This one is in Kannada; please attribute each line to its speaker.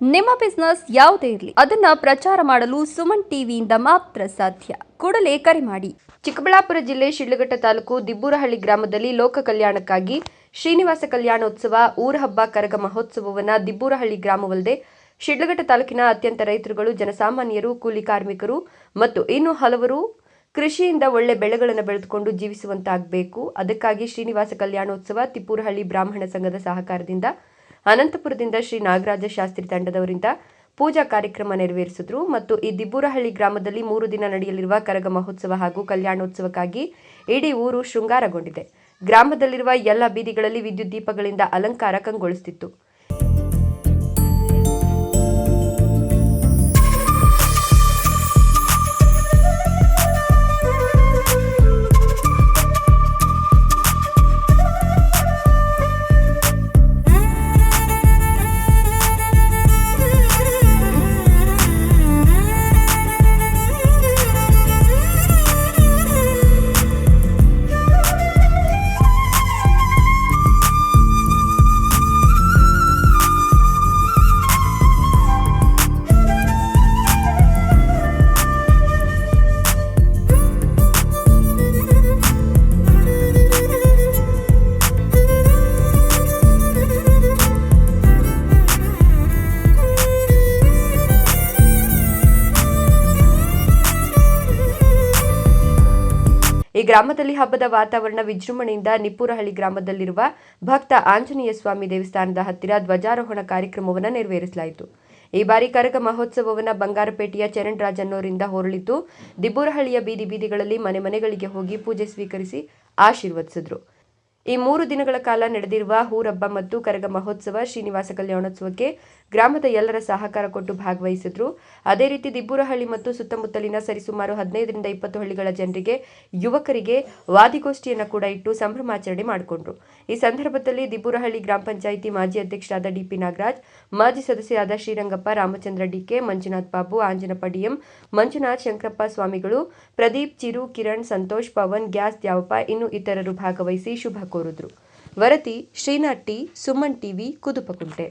Speaker 1: ನಿಮ್ಮ ಬಿಸ್ನೆಸ್ ಯಾವುದೇ ಇರಲಿ ಅದನ್ನ ಪ್ರಚಾರ ಮಾಡಲು ಸುಮನ್ ಟಿವಿಯಿಂದ ಮಾತ್ರ ಸಾಧ್ಯ. ಕೂಡಲೇ ಕರೆ ಮಾಡಿ. ಚಿಕ್ಕಬಳ್ಳಾಪುರ ಜಿಲ್ಲೆ ಶಿಡ್ಲಘಟ್ಟ ತಾಲೂಕು ದಿಬ್ಬೂರಹಳ್ಳಿ ಗ್ರಾಮದಲ್ಲಿ ಲೋಕ ಕಲ್ಯಾಣಕ್ಕಾಗಿ ಶ್ರೀನಿವಾಸ ಕಲ್ಯಾಣೋತ್ಸವ ಊರ ಹಬ್ಬ ಕರಗ ಮಹೋತ್ಸವವನ್ನು ದಿಬ್ಬೂರಹಳ್ಳಿ ಗ್ರಾಮವಲ್ಲದೆ ಶಿಡ್ಲಘಟ್ಟ ತಾಲೂಕಿನ ಅತ್ಯಂತ ರೈತರುಗಳು, ಜನಸಾಮಾನ್ಯರು, ಕೂಲಿ ಕಾರ್ಮಿಕರು ಮತ್ತು ಇನ್ನೂ ಹಲವರು ಕೃಷಿಯಿಂದ ಒಳ್ಳೆ ಬೆಳೆಗಳನ್ನು ಬೆಳೆದುಕೊಂಡು ಜೀವಿಸುವಂತಾಗಬೇಕು. ಅದಕ್ಕಾಗಿ ಶ್ರೀನಿವಾಸ ಕಲ್ಯಾಣೋತ್ಸವ ತಿಪ್ಪೂರಹಳ್ಳಿ ಬ್ರಾಹ್ಮಣ ಸಂಘದ ಸಹಕಾರದಿಂದ ಅನಂತಪುರದಿಂದ ಶ್ರೀ ನಾಗರಾಜ ಶಾಸ್ತ್ರಿ ತಂಡದವರಿಂದ ಪೂಜಾ ಕಾರ್ಯಕ್ರಮ ನೆರವೇರಿಸಿದ್ರು ಮತ್ತು ಈ ದಿಬ್ಬೂರಹಳ್ಳಿ ಗ್ರಾಮದಲ್ಲಿ 3 ದಿನ ನಡೆಯಲಿರುವ ಕರಗ ಮಹೋತ್ಸವ ಹಾಗೂ ಕಲ್ಯಾಣೋತ್ಸವಕ್ಕಾಗಿ ಇಡೀ ಊರು ಶೃಂಗಾರಗೊಂಡಿದೆ. ಗ್ರಾಮದಲ್ಲಿರುವ ಎಲ್ಲ ಬೀದಿಗಳಲ್ಲಿ ವಿದ್ಯುತ್ ದೀಪಗಳಿಂದ ಅಲಂಕಾರ ಕಂಗೊಳಿಸುತ್ತಿತ್ತು. ಈ ಗ್ರಾಮದಲ್ಲಿ ಹಬ್ಬದ ವಾತಾವರಣ ವಿಜೃಂಭಣೆಯಿಂದ ನಿಪ್ಪೂರಹಳ್ಳಿ ಗ್ರಾಮದಲ್ಲಿರುವ ಭಕ್ತ ಆಂಜನೇಯ ಸ್ವಾಮಿ ದೇವಸ್ಥಾನದ ಹತ್ತಿರ ಧ್ವಜಾರೋಹಣ ಕಾರ್ಯಕ್ರಮವನ್ನು ನೆರವೇರಿಸಲಾಯಿತು. ಈ ಬಾರಿ ಕರಗ ಮಹೋತ್ಸವವನ್ನು ಬಂಗಾರಪೇಟೆಯ ಚರಣ್ ರಾಜ್ ಅನ್ನೋರಿಂದ ಹೊರಳಿದ್ದು ದಿಬ್ಬೂರಹಳ್ಳಿಯ ಬೀದಿ ಬೀದಿಗಳಲ್ಲಿ ಮನೆ ಮನೆಗಳಿಗೆ ಹೋಗಿ ಪೂಜೆ ಸ್ವೀಕರಿಸಿ ಆಶೀರ್ವದಿಸಿದ್ರು. ಈ 3 ದಿನಗಳ ಕಾಲ ನಡೆದಿರುವ ಊರಹಬ್ಬ ಮತ್ತು ಕರಗ ಮಹೋತ್ಸವ ಶ್ರೀನಿವಾಸ ಕಲ್ಯಾಣೋತ್ಸವಕ್ಕೆ ಗ್ರಾಮದ ಎಲ್ಲರ ಸಹಕಾರ ಕೊಟ್ಟು ಭಾಗವಹಿಸಿದ್ರು. ಅದೇ ರೀತಿ ದಿಬ್ಬೂರಹಳ್ಳಿ ಮತ್ತು ಸುತ್ತಮುತ್ತಲಿನ ಸರಿಸುಮಾರು 15 ರಿಂದ 20 ಹಳ್ಳಿಗಳ ಜನರಿಗೆ, ಯುವಕರಿಗೆ ವಾದಿಗೋಷ್ಠಿಯನ್ನು ಕೂಡ ಇಟ್ಟು ಸಂಭ್ರಮಾಚರಣೆ ಮಾಡಿಕೊಂಡ್ರು. ಈ ಸಂದರ್ಭದಲ್ಲಿ ದಿಬ್ಬೂರಹಳ್ಳಿ ಗ್ರಾಮ ಪಂಚಾಯಿತಿ ಮಾಜಿ ಅಧ್ಯಕ್ಷರಾದ ಡಿಪಿ ನಾಗರಾಜ್, ಮಾಜಿ ಸದಸ್ಯರಾದ ಶ್ರೀರಂಗಪ್ಪ, ರಾಮಚಂದ್ರ ಡಿಕೆ, ಮಂಜುನಾಥ್ ಬಾಬು, ಆಂಜನಪ್ಪ ಡಿಎಂ, ಮಂಜುನಾಥ್, ಶಂಕರಪ್ಪ ಸ್ವಾಮಿಗಳು, ಪ್ರದೀಪ್, ಚಿರು, ಕಿರಣ್, ಸಂತೋಷ್, ಪವನ್, ಗ್ಯಾಸ್, ದ್ಯಾವಪ್ಪ ಇನ್ನು ಇತರರು ಭಾಗವಹಿಸಿ ಶುಭ ಕೋರಿದ್ರು. ವರದಿ ಶ್ರೀನಾಥ್ ಟಿ, ಸುಮನ್ ಟಿವಿ, ಕುದುಪಕುಂಟೆ.